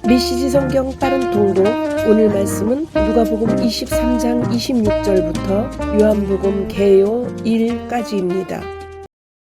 메시지 성경 빠른 통독. 오늘 말씀은 누가복음 23장 26절부터 요한복음 개요 1까지입니다.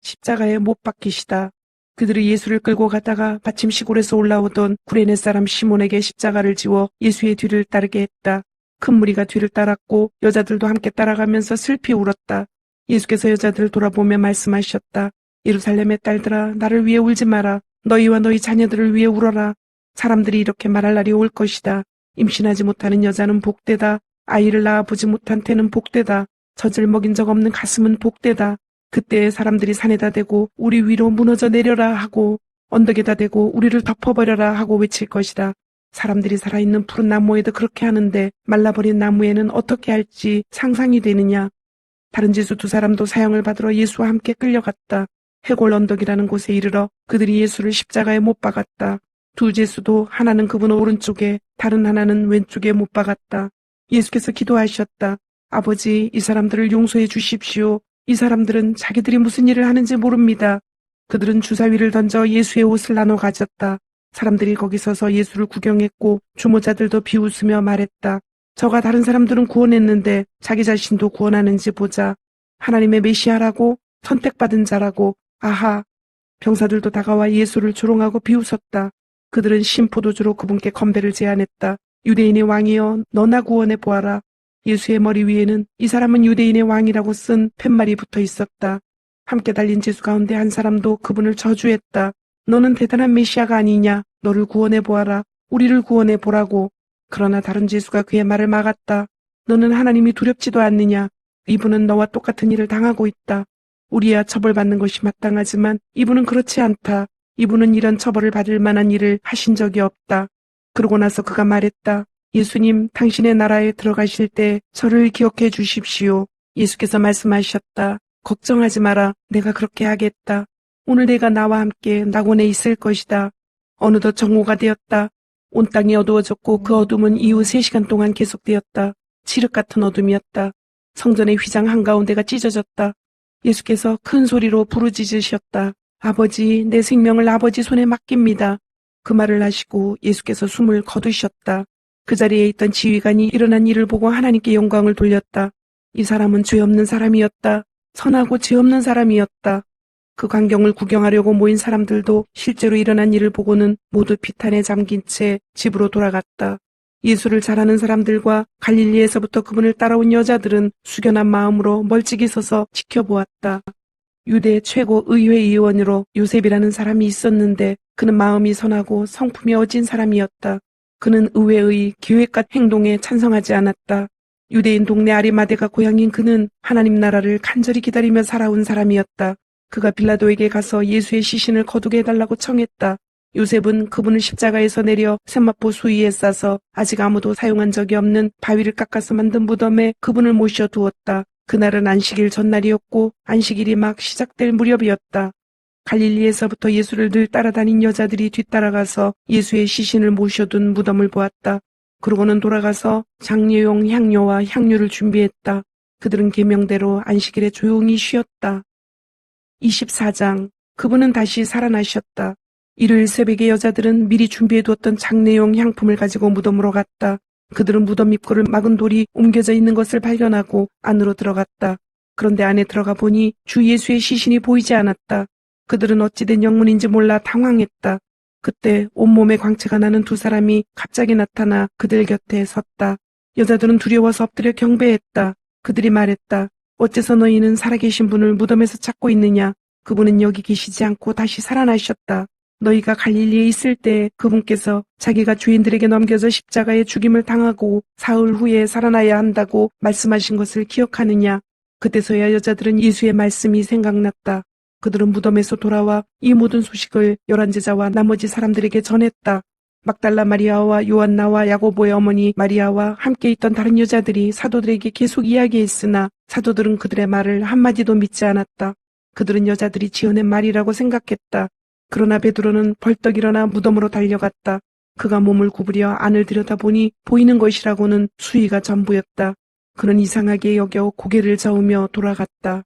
십자가에 못 박히시다. 그들이 예수를 끌고 가다가 마침 시골에서 올라오던 구레네 사람 시몬에게 십자가를 지워 예수의 뒤를 따르게 했다. 큰 무리가 뒤를 따랐고 여자들도 함께 따라가면서 슬피 울었다. 예수께서 여자들을 돌아보며 말씀하셨다. 예루살렘의 딸들아, 나를 위해 울지 마라. 너희와 너희 자녀들을 위해 울어라. 사람들이 이렇게 말할 날이 올 것이다. 임신하지 못하는 여자는 복되다. 아이를 낳아보지 못한 태는 복되다. 젖을 먹인 적 없는 가슴은 복되다. 그때 사람들이 산에다 대고 우리 위로 무너져 내려라 하고 언덕에다 대고 우리를 덮어버려라 하고 외칠 것이다. 사람들이 살아있는 푸른 나무에도 그렇게 하는데 말라버린 나무에는 어떻게 할지 상상이 되느냐. 다른 제수 두 사람도 사형을 받으러 예수와 함께 끌려갔다. 해골 언덕이라는 곳에 이르러 그들이 예수를 십자가에 못 박았다. 두 제수도 하나는 그분 오른쪽에 다른 하나는 왼쪽에 못 박았다. 예수께서 기도하셨다. 아버지, 이 사람들을 용서해 주십시오. 이 사람들은 자기들이 무슨 일을 하는지 모릅니다. 그들은 주사위를 던져 예수의 옷을 나눠 가졌다. 사람들이 거기 서서 예수를 구경했고 주모자들도 비웃으며 말했다. 저가 다른 사람들은 구원했는데 자기 자신도 구원하는지 보자. 하나님의 메시아라고, 선택받은 자라고. 아하. 병사들도 다가와 예수를 조롱하고 비웃었다. 그들은 신포도주로 그분께 건배를 제안했다. 유대인의 왕이여, 너나 구원해 보아라. 예수의 머리 위에는 이 사람은 유대인의 왕이라고 쓴 팻말이 붙어 있었다. 함께 달린 제수 가운데 한 사람도 그분을 저주했다. 너는 대단한 메시아가 아니냐. 너를 구원해 보아라. 우리를 구원해 보라고. 그러나 다른 제수가 그의 말을 막았다. 너는 하나님이 두렵지도 않느냐. 이분은 너와 똑같은 일을 당하고 있다. 우리야 처벌받는 것이 마땅하지만 이분은 그렇지 않다. 이분은 이런 처벌을 받을 만한 일을 하신 적이 없다. 그러고 나서 그가 말했다. 예수님, 당신의 나라에 들어가실 때 저를 기억해 주십시오. 예수께서 말씀하셨다. 걱정하지 마라. 내가 그렇게 하겠다. 오늘 내가 나와 함께 낙원에 있을 것이다. 어느덧 정오가 되었다. 온 땅이 어두워졌고 그 어둠은 이후 3시간 동안 계속되었다. 칠흑 같은 어둠이었다. 성전의 휘장 한가운데가 찢어졌다. 예수께서 큰 소리로 부르짖으셨다. 아버지, 내 생명을 아버지 손에 맡깁니다. 그 말을 하시고 예수께서 숨을 거두셨다. 그 자리에 있던 지휘관이 일어난 일을 보고 하나님께 영광을 돌렸다. 이 사람은 죄 없는 사람이었다. 선하고 죄 없는 사람이었다. 그 광경을 구경하려고 모인 사람들도 실제로 일어난 일을 보고는 모두 비탄에 잠긴 채 집으로 돌아갔다. 예수를 잘 아는 사람들과 갈릴리에서부터 그분을 따라온 여자들은 숙연한 마음으로 멀찍이 서서 지켜보았다. 유대 최고 의회의원으로 요셉이라는 사람이 있었는데 그는 마음이 선하고 성품이 어진 사람이었다. 그는 의회의 계획과 행동에 찬성하지 않았다. 유대인 동네 아리마대가 고향인 그는 하나님 나라를 간절히 기다리며 살아온 사람이었다. 그가 빌라도에게 가서 예수의 시신을 거두게 해달라고 청했다. 요셉은 그분을 십자가에서 내려 세마포 수위에 싸서 아직 아무도 사용한 적이 없는 바위를 깎아서 만든 무덤에 그분을 모셔두었다. 그날은 안식일 전날이었고 안식일이 막 시작될 무렵이었다. 갈릴리에서부터 예수를 늘 따라다닌 여자들이 뒤따라가서 예수의 시신을 모셔둔 무덤을 보았다. 그러고는 돌아가서 장례용 향료와 향유를 준비했다. 그들은 계명대로 안식일에 조용히 쉬었다. 24장. 그분은 다시 살아나셨다. 일요일 새벽에 여자들은 미리 준비해두었던 장례용 향품을 가지고 무덤으로 갔다. 그들은 무덤 입구를 막은 돌이 옮겨져 있는 것을 발견하고 안으로 들어갔다. 그런데 안에 들어가 보니 주 예수의 시신이 보이지 않았다. 그들은 어찌된 영문인지 몰라 당황했다. 그때 온몸에 광채가 나는 두 사람이 갑자기 나타나 그들 곁에 섰다. 여자들은 두려워서 엎드려 경배했다. 그들이 말했다. 어째서 너희는 살아계신 분을 무덤에서 찾고 있느냐? 그분은 여기 계시지 않고 다시 살아나셨다. 너희가 갈릴리에 있을 때 그분께서 자기가 주인들에게 넘겨져 십자가에 죽임을 당하고 사흘 후에 살아나야 한다고 말씀하신 것을 기억하느냐? 그때서야 여자들은 예수의 말씀이 생각났다. 그들은 무덤에서 돌아와 이 모든 소식을 11제자와 나머지 사람들에게 전했다. 막달라 마리아와 요한나와 야고보의 어머니 마리아와 함께 있던 다른 여자들이 사도들에게 계속 이야기했으나 사도들은 그들의 말을 한마디도 믿지 않았다. 그들은 여자들이 지어낸 말이라고 생각했다. 그러나 베드로는 벌떡 일어나 무덤으로 달려갔다. 그가 몸을 구부려 안을 들여다보니 보이는 것이라고는 수위가 전부였다. 그는 이상하게 여겨 고개를 저으며 돌아갔다.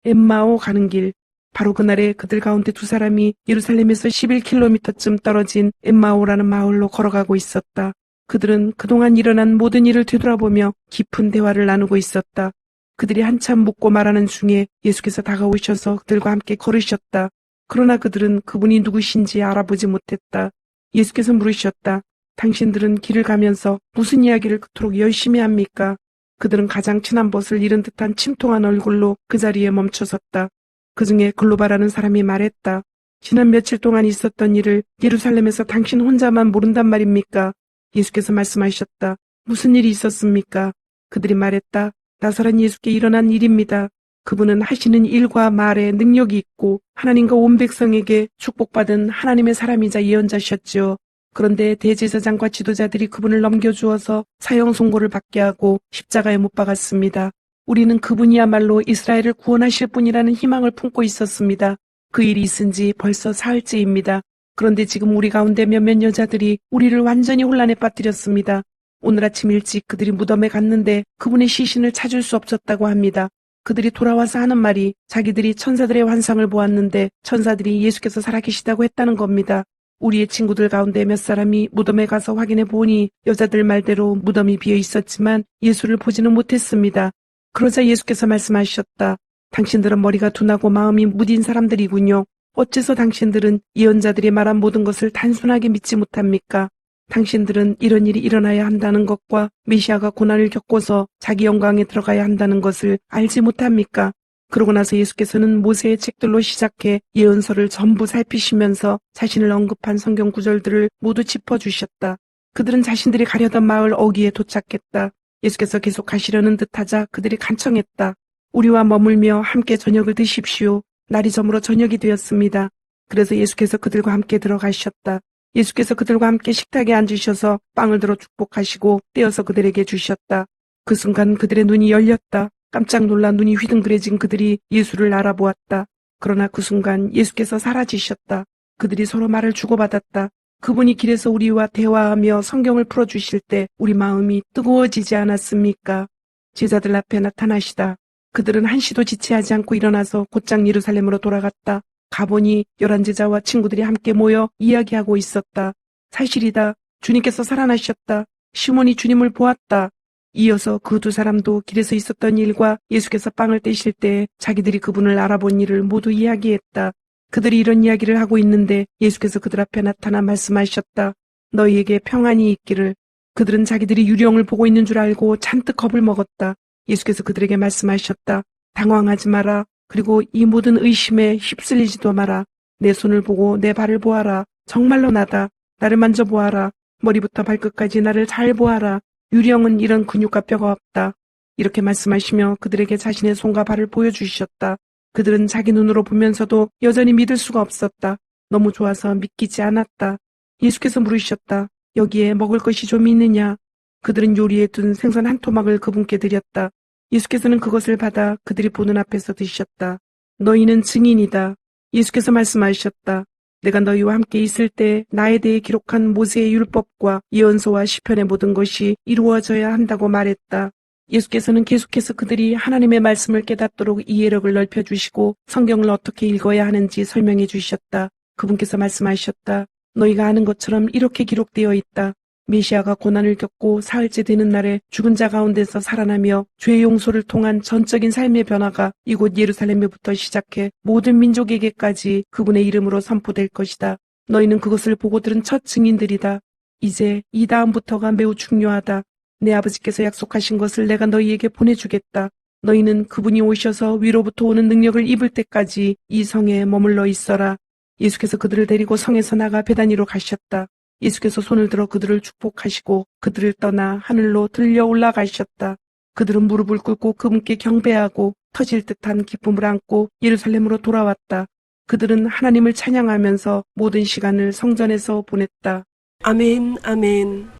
엠마오 가는 길. 바로 그날에 그들 가운데 두 사람이 예루살렘에서 11km쯤 떨어진 엠마오라는 마을로 걸어가고 있었다. 그들은 그동안 일어난 모든 일을 되돌아보며 깊은 대화를 나누고 있었다. 그들이 한참 묻고 말하는 중에 예수께서 다가오셔서 그들과 함께 걸으셨다. 그러나 그들은 그분이 누구신지 알아보지 못했다. 예수께서 물으셨다. 당신들은 길을 가면서 무슨 이야기를 그토록 열심히 합니까? 그들은 가장 친한 벗을 잃은 듯한 침통한 얼굴로 그 자리에 멈춰섰다. 그중에 글로바라는 사람이 말했다. 지난 며칠 동안 있었던 일을 예루살렘에서 당신 혼자만 모른단 말입니까? 예수께서 말씀하셨다. 무슨 일이 있었습니까? 그들이 말했다. 나사렛 예수께 일어난 일입니다. 그분은 하시는 일과 말에 능력이 있고 하나님과 온 백성에게 축복받은 하나님의 사람이자 예언자셨지요. 그런데 대제사장과 지도자들이 그분을 넘겨주어서 사형 선고를 받게 하고 십자가에 못 박았습니다. 우리는 그분이야말로 이스라엘을 구원하실 분이라는 희망을 품고 있었습니다. 그 일이 있은 지 벌써 사흘째입니다. 그런데 지금 우리 가운데 몇몇 여자들이 우리를 완전히 혼란에 빠뜨렸습니다. 오늘 아침 일찍 그들이 무덤에 갔는데 그분의 시신을 찾을 수 없었다고 합니다. 그들이 돌아와서 하는 말이 자기들이 천사들의 환상을 보았는데 천사들이 예수께서 살아계시다고 했다는 겁니다. 우리의 친구들 가운데 몇 사람이 무덤에 가서 확인해 보니 여자들 말대로 무덤이 비어 있었지만 예수를 보지는 못했습니다. 그러자 예수께서 말씀하셨다. 당신들은 머리가 둔하고 마음이 무딘 사람들이군요. 어째서 당신들은 예언자들이 말한 모든 것을 단순하게 믿지 못합니까? 당신들은 이런 일이 일어나야 한다는 것과 메시아가 고난을 겪고서 자기 영광에 들어가야 한다는 것을 알지 못합니까? 그러고 나서 예수께서는 모세의 책들로 시작해 예언서를 전부 살피시면서 자신을 언급한 성경 구절들을 모두 짚어주셨다. 그들은 자신들이 가려던 마을 어귀에 도착했다. 예수께서 계속 가시려는 듯하자 그들이 간청했다. 우리와 머물며 함께 저녁을 드십시오. 날이 저물어 저녁이 되었습니다. 그래서 예수께서 그들과 함께 들어가셨다. 예수께서 그들과 함께 식탁에 앉으셔서 빵을 들어 축복하시고 떼어서 그들에게 주셨다. 그 순간 그들의 눈이 열렸다. 깜짝 놀라 눈이 휘둥그레진 그들이 예수를 알아보았다. 그러나 그 순간 예수께서 사라지셨다. 그들이 서로 말을 주고받았다. 그분이 길에서 우리와 대화하며 성경을 풀어주실 때 우리 마음이 뜨거워지지 않았습니까? 제자들 앞에 나타나시다. 그들은 한시도 지체하지 않고 일어나서 곧장 예루살렘으로 돌아갔다. 가보니 11제자와 친구들이 함께 모여 이야기하고 있었다. 사실이다. 주님께서 살아나셨다. 시몬이 주님을 보았다. 이어서 그 두 사람도 길에서 있었던 일과 예수께서 빵을 떼실 때 자기들이 그분을 알아본 일을 모두 이야기했다. 그들이 이런 이야기를 하고 있는데 예수께서 그들 앞에 나타나 말씀하셨다. 너희에게 평안이 있기를. 그들은 자기들이 유령을 보고 있는 줄 알고 잔뜩 겁을 먹었다. 예수께서 그들에게 말씀하셨다. 당황하지 마라. 그리고 이 모든 의심에 휩쓸리지도 마라. 내 손을 보고 내 발을 보아라. 정말로 나다. 나를 만져보아라. 머리부터 발끝까지 나를 잘 보아라. 유령은 이런 근육과 뼈가 없다. 이렇게 말씀하시며 그들에게 자신의 손과 발을 보여주셨다. 그들은 자기 눈으로 보면서도 여전히 믿을 수가 없었다. 너무 좋아서 믿기지 않았다. 예수께서 물으셨다. 여기에 먹을 것이 좀 있느냐? 그들은 요리해 둔 생선 한 토막을 그분께 드렸다. 예수께서는 그것을 받아 그들이 보는 앞에서 드셨다. 너희는 증인이다. 예수께서 말씀하셨다. 내가 너희와 함께 있을 때 나에 대해 기록한 모세의 율법과 예언서와 시편의 모든 것이 이루어져야 한다고 말했다. 예수께서는 계속해서 그들이 하나님의 말씀을 깨닫도록 이해력을 넓혀주시고 성경을 어떻게 읽어야 하는지 설명해 주셨다. 그분께서 말씀하셨다. 너희가 아는 것처럼 이렇게 기록되어 있다. 메시아가 고난을 겪고 사흘째 되는 날에 죽은 자 가운데서 살아나며 죄 용서를 통한 전적인 삶의 변화가 이곳 예루살렘에부터 시작해 모든 민족에게까지 그분의 이름으로 선포될 것이다. 너희는 그것을 보고 들은 첫 증인들이다. 이제 이 다음부터가 매우 중요하다. 내 아버지께서 약속하신 것을 내가 너희에게 보내주겠다. 너희는 그분이 오셔서 위로부터 오는 능력을 입을 때까지 이 성에 머물러 있어라. 예수께서 그들을 데리고 성에서 나가 베다니로 가셨다. 예수께서 손을 들어 그들을 축복하시고 그들을 떠나 하늘로 들려 올라가셨다. 그들은 무릎을 꿇고 그분께 경배하고 터질 듯한 기쁨을 안고 예루살렘으로 돌아왔다. 그들은 하나님을 찬양하면서 모든 시간을 성전에서 보냈다. 아멘, 아멘.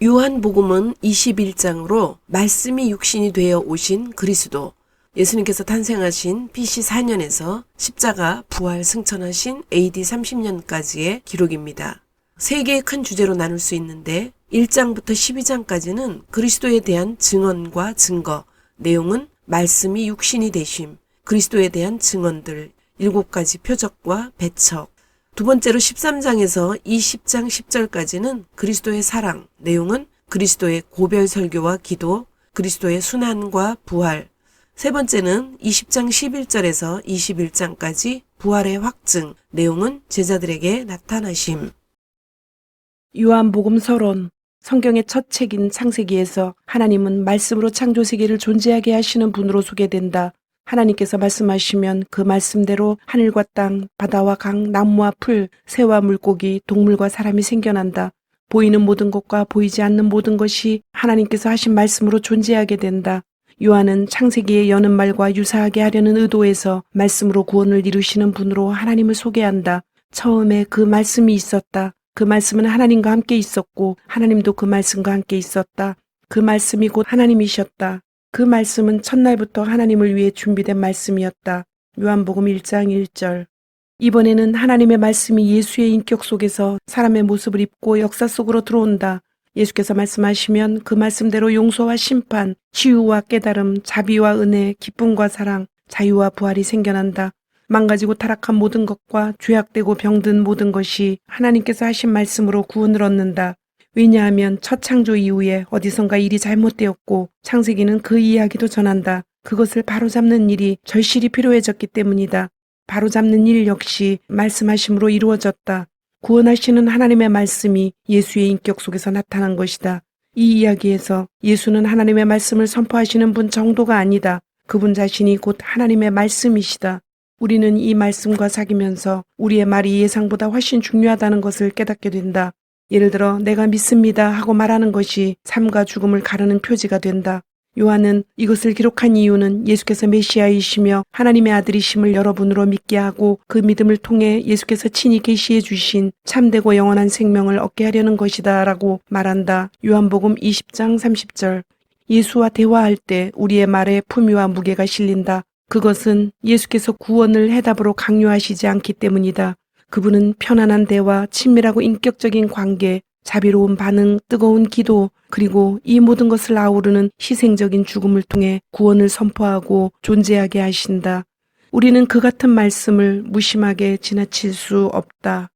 요한복음은 21장으로 말씀이 육신이 되어 오신 그리스도, 예수님께서 탄생하신 BC 4년에서 십자가 부활 승천하신 AD 30년까지의 기록입니다. 세 개의 큰 주제로 나눌 수 있는데 1장부터 12장까지는 그리스도에 대한 증언과 증거, 내용은 말씀이 육신이 되심, 그리스도에 대한 증언들, 7가지 표적과 배척. 두 번째로 13장에서 20장 10절까지는 그리스도의 사랑, 내용은 그리스도의 고별 설교와 기도, 그리스도의 순환과 부활. 세 번째는 20장 11절에서 21장까지 부활의 확증, 내용은 제자들에게 나타나심. 요한복음 서론. 성경의 첫 책인 창세기에서 하나님은 말씀으로 창조 세계를 존재하게 하시는 분으로 소개된다. 하나님께서 말씀하시면 그 말씀대로 하늘과 땅, 바다와 강, 나무와 풀, 새와 물고기, 동물과 사람이 생겨난다. 보이는 모든 것과 보이지 않는 모든 것이 하나님께서 하신 말씀으로 존재하게 된다. 요한은 창세기의 여는 말과 유사하게 하려는 의도에서 말씀으로 구원을 이루시는 분으로 하나님을 소개한다. 처음에 그 말씀이 있었다. 그 말씀은 하나님과 함께 있었고 하나님도 그 말씀과 함께 있었다. 그 말씀이 곧 하나님이셨다. 그 말씀은 첫날부터 하나님을 위해 준비된 말씀이었다. 요한복음 1장 1절. 이번에는 하나님의 말씀이 예수의 인격 속에서 사람의 모습을 입고 역사 속으로 들어온다. 예수께서 말씀하시면 그 말씀대로 용서와 심판, 치유와 깨달음, 자비와 은혜, 기쁨과 사랑, 자유와 부활이 생겨난다. 망가지고 타락한 모든 것과 죄악되고 병든 모든 것이 하나님께서 하신 말씀으로 구원을 얻는다. 왜냐하면 첫 창조 이후에 어디선가 일이 잘못되었고 창세기는 그 이야기도 전한다. 그것을 바로잡는 일이 절실히 필요해졌기 때문이다. 바로잡는 일 역시 말씀하심으로 이루어졌다. 구원하시는 하나님의 말씀이 예수의 인격 속에서 나타난 것이다. 이 이야기에서 예수는 하나님의 말씀을 선포하시는 분 정도가 아니다. 그분 자신이 곧 하나님의 말씀이시다. 우리는 이 말씀과 사귀면서 우리의 말이 예상보다 훨씬 중요하다는 것을 깨닫게 된다. 예를 들어 내가 믿습니다 하고 말하는 것이 삶과 죽음을 가르는 표지가 된다. 요한은 이것을 기록한 이유는 예수께서 메시아이시며 하나님의 아들이심을 여러분으로 믿게 하고 그 믿음을 통해 예수께서 친히 계시해 주신 참되고 영원한 생명을 얻게 하려는 것이다 라고 말한다. 요한복음 20장 30절. 예수와 대화할 때 우리의 말에 품위와 무게가 실린다. 그것은 예수께서 구원을 해답으로 강요하시지 않기 때문이다. 그분은 편안한 대화, 친밀하고 인격적인 관계, 자비로운 반응, 뜨거운 기도, 그리고 이 모든 것을 아우르는 희생적인 죽음을 통해 구원을 선포하고 존재하게 하신다. 우리는 그 같은 말씀을 무심하게 지나칠 수 없다.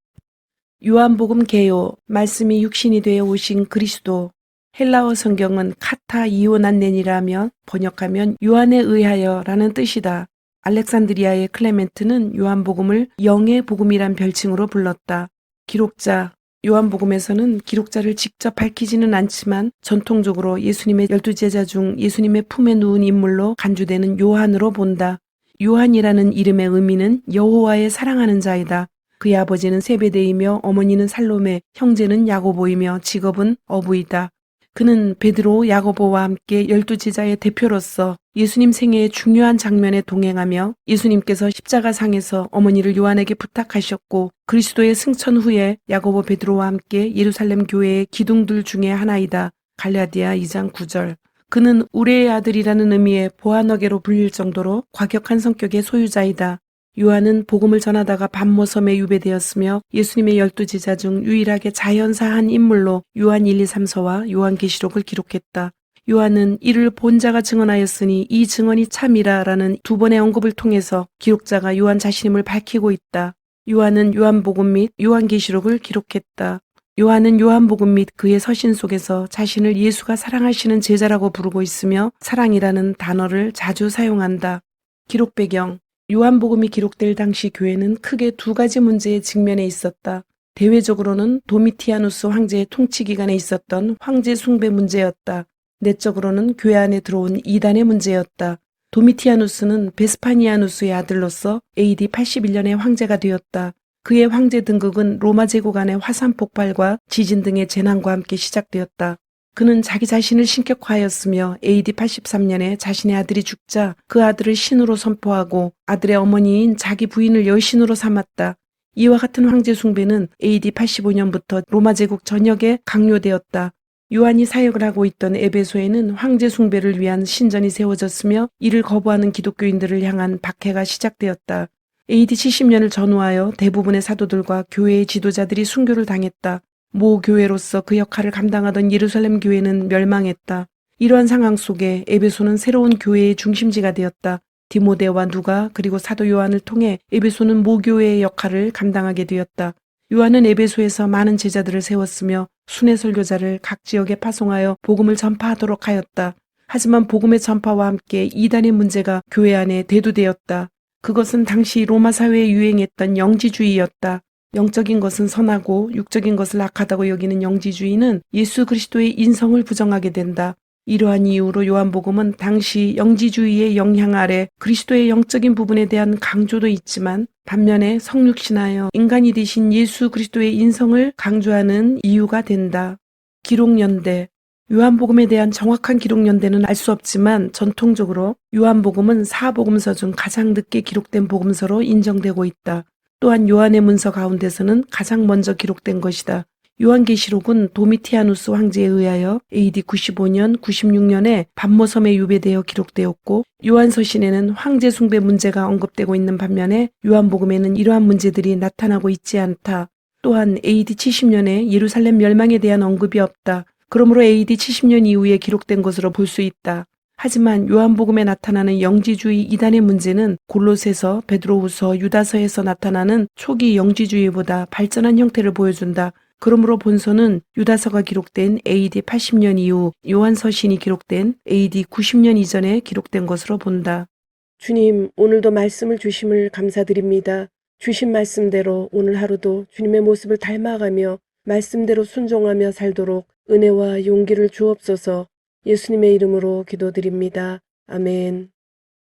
요한복음 개요, 말씀이 육신이 되어 오신 그리스도. 헬라어 성경은 카타 이오난넨이라며 번역하면 요한에 의하여라는 뜻이다. 알렉산드리아의 클레멘트는 요한복음을 영의 복음이란 별칭으로 불렀다. 기록자, 요한복음에서는 기록자를 직접 밝히지는 않지만 전통적으로 예수님의 12제자 중 예수님의 품에 누운 인물로 간주되는 요한으로 본다. 요한이라는 이름의 의미는 여호와의 사랑하는 자이다. 그의 아버지는 세베대이며 어머니는 살로메, 형제는 야고보이며 직업은 어부이다. 그는 베드로, 야고보와 함께 12제자의 대표로서 예수님 생애의 중요한 장면에 동행하며 예수님께서 십자가상에서 어머니를 요한에게 부탁하셨고 그리스도의 승천 후에 야고보, 베드로와 함께 예루살렘 교회의 기둥들 중에 하나이다. 갈라디아 2장 9절. 그는 우레의 아들이라는 의미의 보아너게로 불릴 정도로 과격한 성격의 소유자이다. 요한은 복음을 전하다가 밤모섬에 유배되었으며 예수님의 12제자 중 유일하게 자연사한 인물로 요한 1, 2, 3서와 요한계시록을 기록했다. 요한은 이를 본 자가 증언하였으니 이 증언이 참이라라는 두 번의 언급을 통해서 기록자가 요한 자신임을 밝히고 있다. 요한은 요한복음 및 요한계시록을 기록했다. 요한은 요한복음 및 그의 서신 속에서 자신을 예수가 사랑하시는 제자라고 부르고 있으며 사랑이라는 단어를 자주 사용한다. 기록 배경. 요한복음이 기록될 당시 교회는 크게 두 가지 문제에 직면해 있었다. 대외적으로는 도미티아누스 황제의 통치 기간에 있었던 황제 숭배 문제였다. 내적으로는 교회 안에 들어온 이단의 문제였다. 도미티아누스는 베스파니아누스의 아들로서 AD 81년에 황제가 되었다. 그의 황제 등극은 로마 제국 안의 화산 폭발과 지진 등의 재난과 함께 시작되었다. 그는 자기 자신을 신격화하였으며 AD 83년에 자신의 아들이 죽자 그 아들을 신으로 선포하고 아들의 어머니인 자기 부인을 여신으로 삼았다. 이와 같은 황제 숭배는 AD 85년부터 로마 제국 전역에 강요되었다. 요한이 사역을 하고 있던 에베소에는 황제 숭배를 위한 신전이 세워졌으며 이를 거부하는 기독교인들을 향한 박해가 시작되었다. AD 70년을 전후하여 대부분의 사도들과 교회의 지도자들이 순교를 당했다. 모 교회로서 그 역할을 감당하던 예루살렘 교회는 멸망했다. 이러한 상황 속에 에베소는 새로운 교회의 중심지가 되었다. 디모데와 누가 그리고 사도 요한을 통해 에베소는 모교회의 역할을 감당하게 되었다. 요한은 에베소에서 많은 제자들을 세웠으며 순회 설교자를 각 지역에 파송하여 복음을 전파하도록 하였다. 하지만 복음의 전파와 함께 이단의 문제가 교회 안에 대두되었다. 그것은 당시 로마 사회에 유행했던 영지주의였다. 영적인 것은 선하고 육적인 것을 악하다고 여기는 영지주의는 예수 그리스도의 인성을 부정하게 된다. 이러한 이유로 요한복음은 당시 영지주의의 영향 아래 그리스도의 영적인 부분에 대한 강조도 있지만 반면에 성육신하여 인간이 되신 예수 그리스도의 인성을 강조하는 이유가 된다. 기록연대. 요한복음에 대한 정확한 기록연대는 알 수 없지만 전통적으로 요한복음은 사복음서 중 가장 늦게 기록된 복음서로 인정되고 있다. 또한 요한의 문서 가운데서는 가장 먼저 기록된 것이다. 요한계시록은 도미티아누스 황제에 의하여 AD 95년, 96년에 반모섬에 유배되어 기록되었고 요한서신에는 황제 숭배 문제가 언급되고 있는 반면에 요한복음에는 이러한 문제들이 나타나고 있지 않다. 또한 AD 70년에 예루살렘 멸망에 대한 언급이 없다. 그러므로 AD 70년 이후에 기록된 것으로 볼 수 있다. 하지만 요한복음에 나타나는 영지주의 이단의 문제는 골로새서, 베드로후서, 유다서에서 나타나는 초기 영지주의보다 발전한 형태를 보여준다. 그러므로 본서는 유다서가 기록된 AD 80년 이후 요한서신이 기록된 AD 90년 이전에 기록된 것으로 본다. 주님, 오늘도 말씀을 주심을 감사드립니다. 주신 말씀대로 오늘 하루도 주님의 모습을 닮아가며 말씀대로 순종하며 살도록 은혜와 용기를 주옵소서. 예수님의 이름으로 기도드립니다. 아멘.